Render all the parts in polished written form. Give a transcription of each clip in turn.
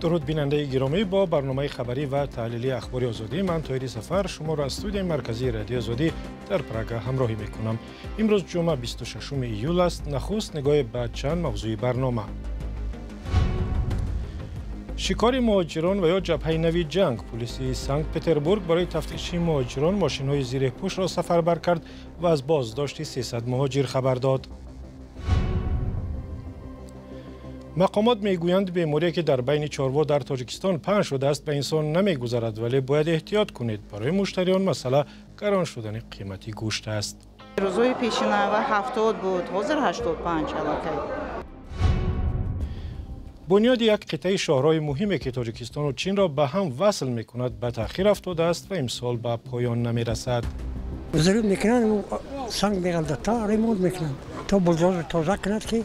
درود بیننده گرامی، با برنامه خبری و تحلیلی اخباری آزادی من طاهری سفر شما را از استودیوی مرکزی رادیو آزادی در پراگ همراهی میکنم. امروز جمعه 26 ایول است. نخست نگاه به چند موضوع برنامه. شکار مهاجران و یا جبهه نوی جنگ، پلیس سنت پتربورگ برای تفتیش مهاجران ماشین‌های زیر پوش را سفربر کرد و از بازداشت 300 مهاجر خبر داد. مقامات میگویند بیماری که در بین چاروا در تاجیکستان پنهان شده است به انسان نمیگذرد، ولی باید احتیاط کنید. برای مشتریان مسئله گران شدن قیمتی گوشت است. روزهای پیشین و 70 بود، حاضر 85 علاقه. بنیاد یک قطعه شاهرای مهمی که تاجیکستان و چین را به هم وصل میکند به تأخیر افتاده است و امسال به پایان نمیرسد. ضرور میکنند سنگ میگلده تا ریمونت میکنند تا بلدوزر تازه کند که.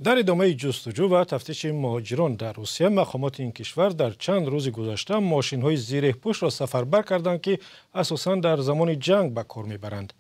در ادامه جستجو و تفتیش مهاجران در روسیه، مقامات این کشور در چند روز گذشته ماشین‌های زیر پوش را سفربر کردند که اساساً در زمان جنگ به کار میبرند.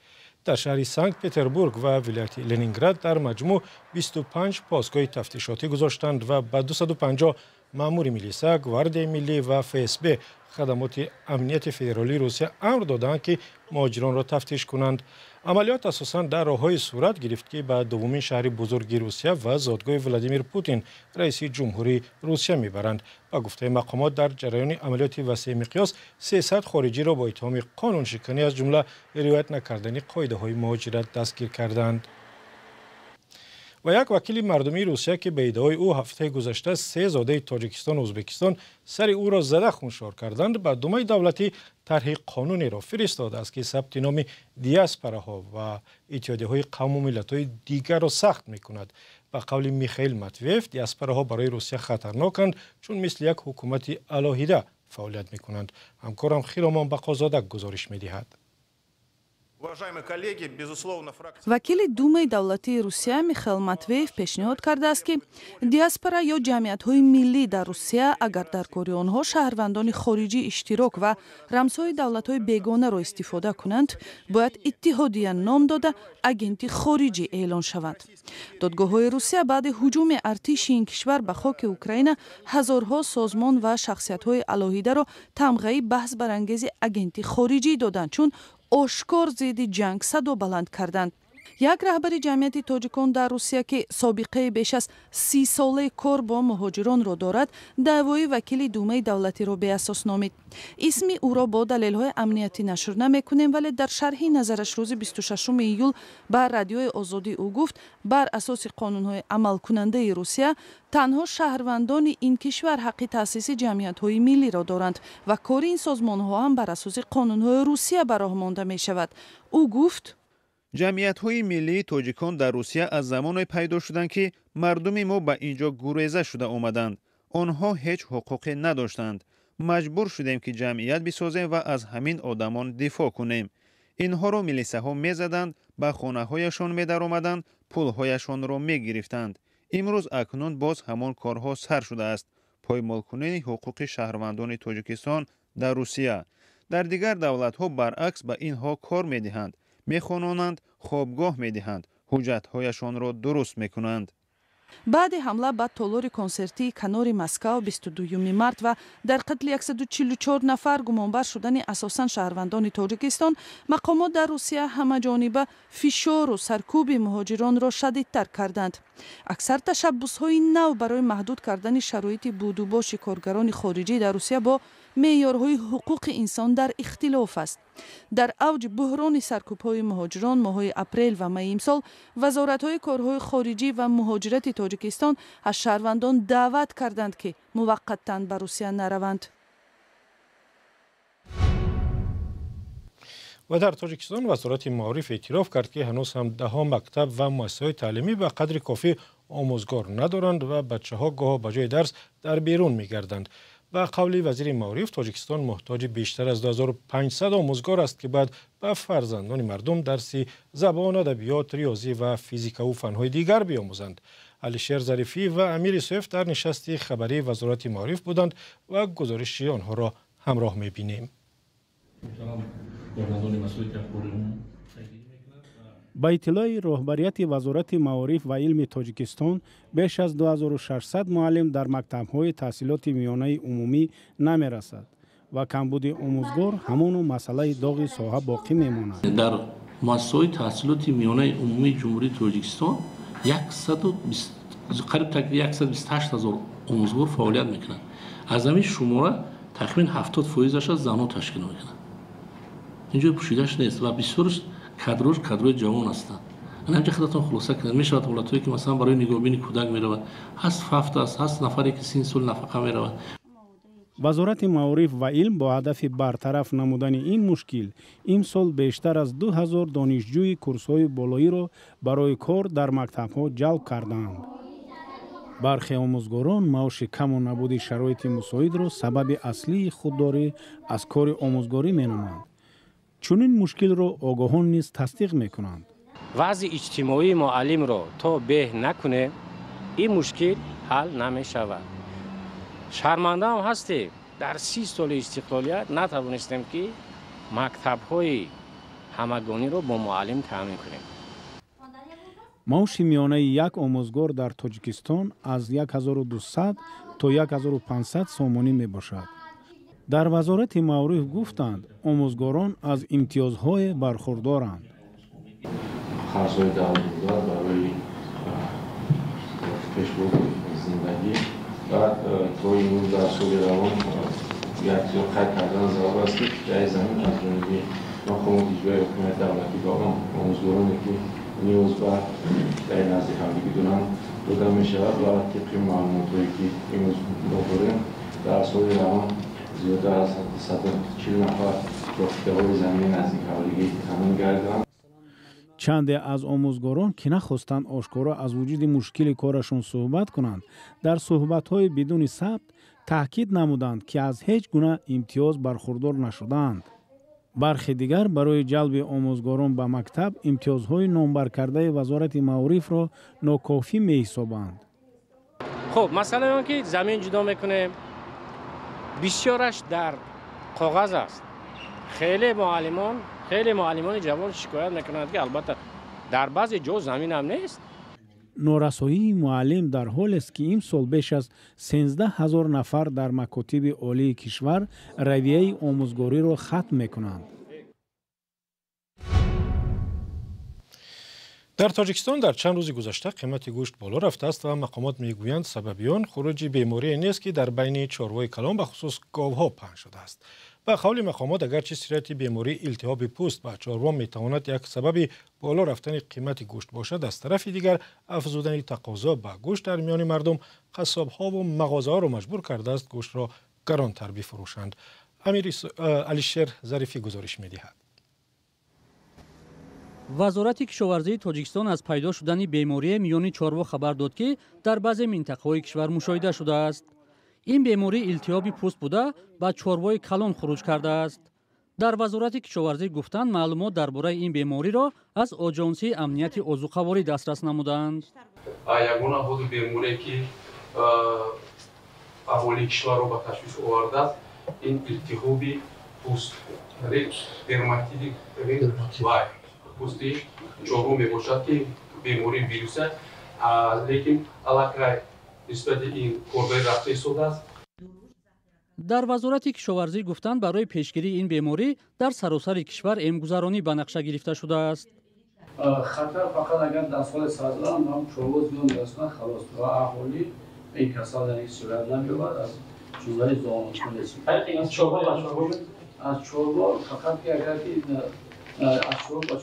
در شهر سنت پتربورگ و ولایت لنینگراد در مجموع 25 پاسگاه تفتیشاتی گذاشتند و به 250 مأمور میلیسا، گواردی ملی و FSB خدمات امنیت فدرالی روسیه امر دادند که مهاجران را تفتیش کنند. عملیات اساساً در راه‌های صورت گرفت که به دومین شهر بزرگ روسیه و زادگاه ولادیمیر پوتین رئیس جمهوری روسیه میبرند. با گفته مقامات در جریان عملیات وسیع مقیاس 300 خارجی را با اتهام قانون شکنی از جمله رعایت نکردن قاعده‌های مهاجرت دستگیر کردند. و یک وکیل مردمی روسیه که به ادعای او هفته گذشته 3 زاده تاجیکستان و ازبکستان سر او را زده خونسار کردند، به دومای دولتی طرح قانونی را فرستاده است که ثبت نام دیاسپوراها و اتحادیه‌های قوم و ملت‌های دیگر را سخت می‌کند. به قول میخائیل ماتویف، دیاسپوراها برای روسیه خطرناکند چون مثل یک حکومت علاهیده فعالیت می‌کنند. همکارم خیرامان بقازاده گزارش می‌دهد. وکیل думаи давлатии Русия Михаил Матвеев пешниҳод кардааст ки диаспора ё ҷамъиятҳои миллӣ дар Русия агар дар кори онҳо шаҳрвандони хориҷӣ иштирок ва рамзҳои давлатҳои бегонаро истифода кунанд, бояд иттиҳодия ном дода агенти хориҷӣ эълон шаванд. додгоҳҳои Русия баъди ҳуҷуми артиши ин кишвар ба хоки Украина ҳазорҳо созмон ва шахсиятҳои алоҳидаро тамғаи баҳс барангези агенти хориҷӣ доданд, чун ошкор зидди ҷанг садо баланд карданд. як раҳбари ҷамъияти тоҷикон дар Русия ки собиқаи беш аз 30 солаи кор бо муҳоҷиронро дорад, даъвои вакили думаи давлатиро беасос номид. исми ӯро бо далелҳои амниятӣ нашр намекунем, вале дар шарҳи назараш рӯзи 26 июл ба радиои озодӣ ӯ гуфт, бар асоси қонунҳои амалкунандаи Русия танҳо шаҳрвандони ин кишвар ҳаққи таъсиси ҷамъиятҳои миллиро доранд ва кори ин созмонҳо ҳам бар асоси қонунҳои Русия ба роҳ монда мешавад. ӯ гуфт: ҷамъиятҳои миллии тоҷикон дар Русия аз замоне пайдо шуданд ки мардуми мо ба инҷо гуреза шуда омаданд. онҳо ҳеҷ ҳуқуқе надоштанд. маҷбур шудем ки ҷамъият бисозем ва аз ҳамин одамон дифоъ кунем. инҳоро милисаҳо мезаданд, ба хонаҳояшон медаромаданд, пулҳояшонро мегирифтанд. имрӯз акнун боз ҳамон корҳо сар шудааст. поймолкунии ҳуқуқи шаҳрвандони Тоҷикистон дар Русия. дар дигар давлатҳо баръакс ба инҳо кор медиҳанд. мехононанд, хобгоҳ медиҳанд, ҳуҷҷатҳояшонро дуруст мекунанд. баъди ҳамла ба толори консертии канори Москав 22 март ва дар қатли 144 нафар гумонбар шудани асосан шаҳрвандони Тоҷикистон, мақомот дар Русия ҳамаҷониба фишору саркӯби муҳоҷиронро шадидтар карданд. аксар ташаббусҳои нав барои маҳдуд кардани шароити будубоши коргарони хориҷӣ дар Русия бо меъёрҳои ҳуқуқи инсон дар ихтилоф аст. дар авҷи буҳрони саркӯбҳои муҳоҷирон моҳҳои апрел ва майи имсол, вазоратҳои корҳои хориҷӣ ва муҳоҷирати Тоҷикистон аз шаҳрвандон даъват карданд ки муваққатан ба Русия нараванд. و در تاجیکستان وزارت معارف اعتراف کرد که هنوز هم ده‌ها مکتب و مؤسسه‌های تعلیمی به قدر کافی آموزگار ندارند و بچه‌ها گاه به جای درس در بیرون می‌گردند. و قول وزیر معارف، تاجیکستان محتاج بیشتر از 2500 آموزگار است که بعد به فرزندان مردم درس زبان، ادبیات، ریاضی و فیزیک و فن‌های دیگر بیاموزند. علیشیر ظریفی و امیر سویف در نشست خبری وزارت معارف بودند و گزارش آنها را همراه می‌بینیم. با اطلاع رهبریت وزارت معارف و علم تاجیکستان بیش از 2600 معلم در مکتب‌های تحصیلات میانه عمومی نمی‌رسد و کمبود آموزگار همون مسئله داغ ساحه باقی میماند. در مؤسسه‌های تحصیلات میانه عمومی جمهوری تاجیکستان قریب 128,000 آموزگار فعالیت میکنند. از همین شماره تقریبا 70% از زنان تشکیل میکنند. اینجا پوشیده‌اش نیست و بسیارش کادرهای جوان هستند. من همینجا خدمتتون خلاصه کردم. میشود حالتایی که مثلا برای نگاهبین کودک میرود، هست هفته است، هست نفری که 30 سال نفقه میرود. وزارت معارف و علم با هدف برطرف نمودن این مشکل امسال بیشتر از 2000 دانشجوی کورس‌های بالایی را برای کار در مکتب‌ها جلب کردند. برخی آموزگاران معاش کم و نبود شرایط مساعد را سبب اصلی خودداری از کار آموزگاری می‌نامند. چنین مشکل را آگاهان نیز تصدیق می‌کنند. وضع اجتماعی معلم را تا به نکنه این مشکل حل نمی‌شود. شرمنده هم هستیم در 30 سال استقلالیت نتوانستیم که مکتب‌های همگانی را با معلم تامین کنیم. معاش میانه یک آموزگار در تاجیکستان از 1200 تا 1500 سومانی می باشد. در وزارت معارف گفتند آموزگاران از امتیازهای برخوردارند. خرج‌های دولت‌گذار برای پیشبرد زندگی بعد توی این درس‌های روان یا خرید کردن ضرر است که جای زمین از جانبی مقامات اجرایی حکومت دولتی با آموزگارانی که نیاز به در نزدیک همدیگه دارند داده می‌شود و طبق معلوماتی که امروز داریم درس‌های روان زیاده از 140 نفر رابطه‌های زمین نزدیک همدیگه تامین کردند. چند از آموزگاران که نخواستند آشکارا از وجود مشکل کارشون صحبت کنند در صحبت‌های بدون ثبت تاکید نمودند که از هیچ گونه امتیاز برخوردار نشدند. برخی دیگر برای جلب آموزگاران به مکتب امتیازهای نامبر کرده وزارت معارف را ناکافی می‌حسابند. خب مثلا که زمین جدا میکنه بسیارش در کاغذ است. خیلی معلمان جوان شکایت میکنند که البته در بعضی جا زمین هم نیست. نارسایی معلم در حال است که امسال بیش از 13000 نفر در مکاتب عالی کشور رویه آموزگاری را ختم میکنند. در تاجیکستان در چند روز گذشته قیمت گوشت بالا رفته است و مقامات میگویند سببیان خروج بیماری نیست که در بین چاروای کلان به خصوص گاوها پنهان شده است. به قول مقامات اگرچه سیرت بیماری التهاب پوست به چاروا میتواند یک سبب بالا رفتن قیمت گوشت باشد، از طرف دیگر افزودن تقاضا به گوشت در میان مردم قصاب‌ها و مغازه‌ها را مجبور کرده است گوشت را گرانتر بفروشند. علیشیر ظریفی گزارش می‌دهد. وزارت کشاورزی تاجیکستان از پیدا شدن بیماری میان چاروا خبر داد که در بعضی منطقه‌های کشور مشاهده شده است. این بیماری التهاب پوست بوده به چاروای کلان خروج کرده است. در وزارت کشاورزی گفتند معلومات درباره این بیماری را از آژانسی امنیت عضوقواری دسترس نمودند. یگانه خود بیماری که اهالی کشور را به تشویش آورده است این التهاب پوست درماتیت پوستی چارو می باشد که بیماری ویروس است، لیکن علاقه نسبت این کوربه رفته شده است. در وزارت کشاورزی گفتند برای پیشگیری این بیماری در سراسر کشور امگذرانی به نقشه گرفته شده است. خطر فقط اگر در سال سازده هم چاروا زیان برسند خلاص و اهالی این کسال در این صورت نمی‌یابد از جمله زامنشان رسید. از چاروا فقط که اگر از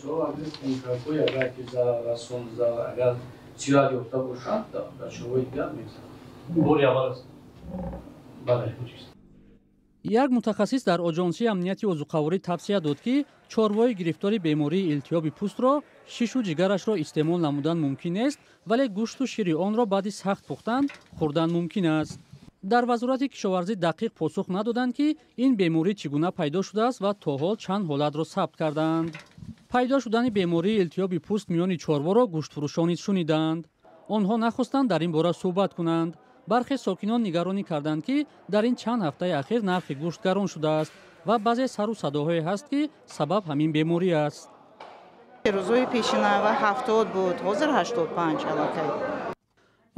چاروا اگر کنترکوی اگر که رسون اگر سیراد یافته باشند در چاروای دیگر می‌گذرند. بوری اول است. بله. یک متخصص در آژانسی امنیت عضوقواری توصیه داد که چاروای گرفتار بیماری التهاب پوست را شش و جگرش را استعمال نمودن ممکن است، ولی گوشت و شیر آن را بعد سخت پختن خوردن ممکن است. در وزارت کشاورزی دقیق پاسخ ندادند که این بیماری چگونه پیدا شده است و تا حال چند حالت را ثبت کردند. پیدا شدن بیماری التهاب پوست میان چاروا را گوشت فروشان شنیدند. آنها نخواستند در این باره صحبت کنند. برخی ساکنان نگرانی کردند که در این چند هفته اخیر نرخ گوشت گران شده است و بعضی سر و صداهایی هست که سبب همین بیماری است. روزهای پیشینه 70 بود، حاضر 85 علاقه.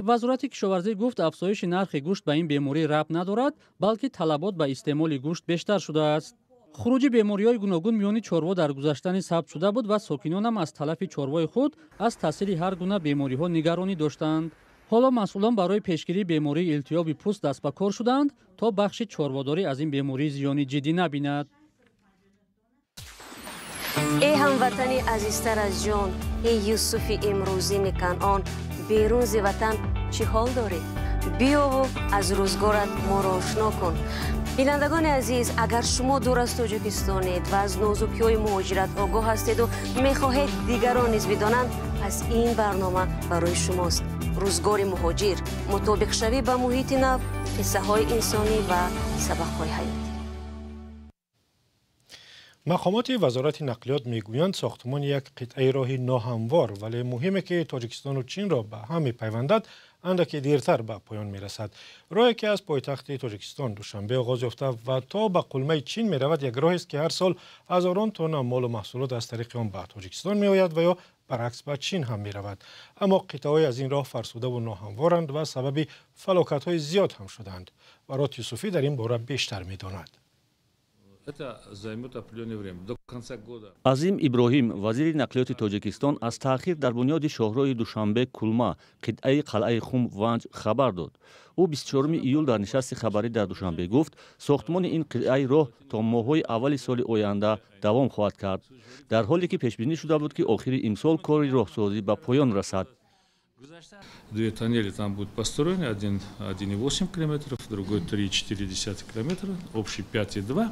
وزارت کشاورزی گفت افزایش نرخ گوشت به این بیماری ربط ندارد، بلکه طلبات به استعمال گوشت بیشتر شده است. خروج بیماری‌های گوناگون میان چاروا در گذشتن ثبت شده بود و ساکنان هم از تلف چاروای خود از تاثیر هر گونه بیماری‌ها نگرانی داشتند. حالا مسئولان برای پیشگیری بیماری التیاب پوست دست به کار شدند تا بخش چارواداری از این بیماری زیانی جدی نبیند. ای هموطنی عزیزتر از جان، ای یوسف امروزی کنعان، بیرون ز وطن چی حال داری؟ بیا و از روزگارت ما را آشنا کن. بینندگان عزیز، اگر شما دور از تاجیکستانید و از نازکی‌های مهاجرت آگاه هستید و می‌خواهید دیگران نیز بدانند، پس این برنامه برای شماست. روزگار مهاجر، مطابق شوی با محیط نو، قصه‌های انسانی و سبق‌های حیاتی. مقامات وزارت نقلیات میگویند ساختمان یک قطعه راه ناهموار ولی مهمه که تاجیکستان و چین را به هم می‌پیوندد اندکی دیرتر به پایان میرسد. راهی که از پایتخت تاجیکستان دوشنبه آغاز یافته و تا به قلمه چین میرود یک راهی است که هر سال هزاران تن مال و محصولات از طریق آن به تاجیکستان میآید و یا برعکس به چین هم میرود. اما قطعه‌های از این راه فرسوده و ناهموارند و سبب فلاکت‌های زیاد هم شدند. برات یوسفی در این باره بیشتر می‌داند. азим иброҳим вазири нақлиёти тоҷикистон аз таъхир дар бунёди шоҳроҳи душанбе кулма қитъаи қалъаи хум ванҷ хабар дод. ӯ 24 июл дар нишасти хабарӣ дар душанбе гуфт сохтмони ин қитъаи роҳ то моҳҳои аввали соли оянда давом хоҳад кард, дар ҳоле ки пешбинӣ шуда буд ки охири имсол кори роҳсозӣ ба поён расад. Две тоннели там будут построены, один 1,8 километров, другой 3,4 километра, общий 5,2.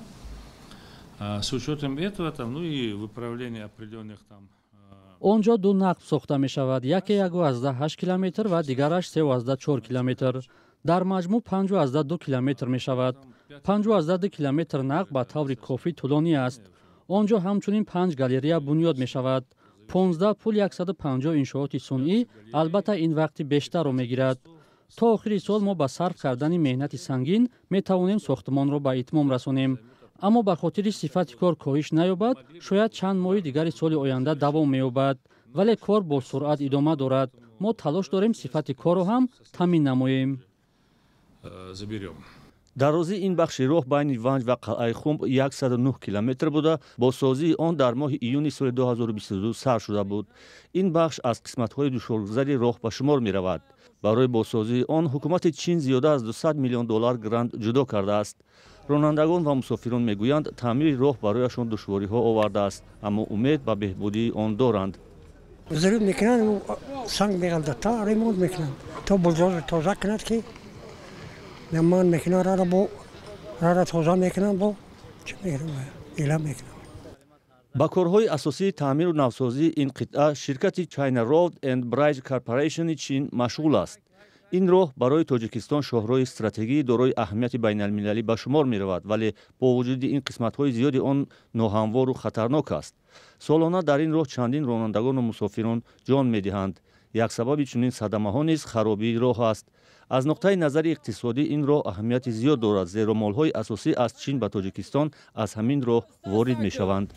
С учетом этого, там, ну и выправление определенных там... онҷо ду нақб сохта мешавад, яке 1,8 километр ва дигараш 3,4 километр. дар маҷмӯъ 5,2 километр мешавад. 5,2 километр нақб ба таври кофӣ тӯлонӣ аст. онҷо ҳамчунин 5 галерея бунёд мешавад. 15 пул 150 иншооти сунъӣ, албатта ин вақти бештарро мегирад. то охири сол мо ба сарф кардани меҳнати сангин метавонем сохтмонро ба итмом расонем. аммо ба хотири сифати кор коҳиш наёбад, шояд чанд моҳи дигари соли оянда давом меёбад, вале кор бо суръат идома дорад. мо талош дорем сифати корро ҳам таъмин намоем. дарозии ин бахши роҳ байни ванҷ ва қалъаи хум 109 километр буда, бо созии он дар моҳи июни соли 2022 сар шуда буд. ин бахш аз қисматҳои душворгузари роҳ ба шумор меравад. барои босозии он ҳукумати чин зиёда аз $200 миллион грант ҷудо кардааст. ронандагон ва мусофирон мегӯянд таъмири роҳ барояшон душвориҳо овардааст, аммо умед ба беҳбудии он доранд. ضرور میکنن سنگ میگلده تا ریمونت میکنن تا بلدوزر تازه کند که نمان میکنن را تازه میکنن با چه میکنن اعلام میکنن. با کارهای اساسی تعمیر و نوسازی این قطعه شرکت China Road and Bridge Corporation چین مشغول است. این راه برای تاجیکستان شاهراهی استراتژیکی دارای اهمیت بین‌المللی به شمار می‌رود، ولی با وجود این قسمت‌های زیادی آن ناهموار و خطرناک است. سالانه در این راه چندین رانندگان و مسافران جان می‌دهند. یک سبب چنین صدمه‌ها نیز خرابی راه است. از نقطه نظر اقتصادی این راه اهمیت زیاد دارد، زیرا مال‌های اساسی از چین به تاجیکستان از همین راه وارد می‌شوند.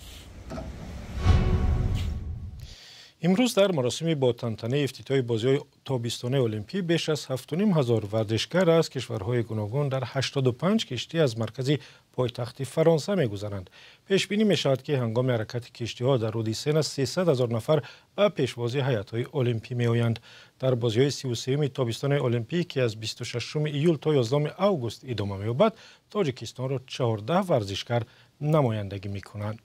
امروز در مراسم با تنطنه افتتاح بازی‌های تابستانه المپی بیش از 7,500 ورزشکار از کشورهای گوناگون در 85 کشتی از مرکزی پایتخت فرانسه می‌گذرند. پیش بینی می‌شود که هنگام حرکت کشتی‌ها در اودیسه 300,000 نفر به پیشوازی هیئت‌های المپی می‌آیند. در بازی‌های 33 تابستان المپی که از 26 ایول تا 11 آگوست ادامه می‌یابد، تاجیکستان را 14 ورزشکار نمایندگی می‌کنند.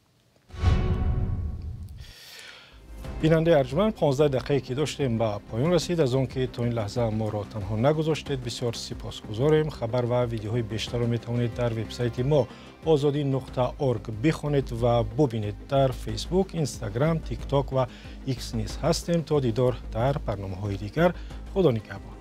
بیننده ارجمند 15 دقیقه که داشتیم به پایان رسید. از آن که تا این لحظه ما را تنها نگذاشتید بسیار سپاسگزاریم. خبر و ویدیوهای بیشتر را میتوانید در وبسایت ما azadi.org بخوانید و ببینید. در فیسبوک، اینستاگرام، تیک تاک و ایکس نیز هستیم. تا دیدار در برنامه‌های دیگر، خدا نگهدار.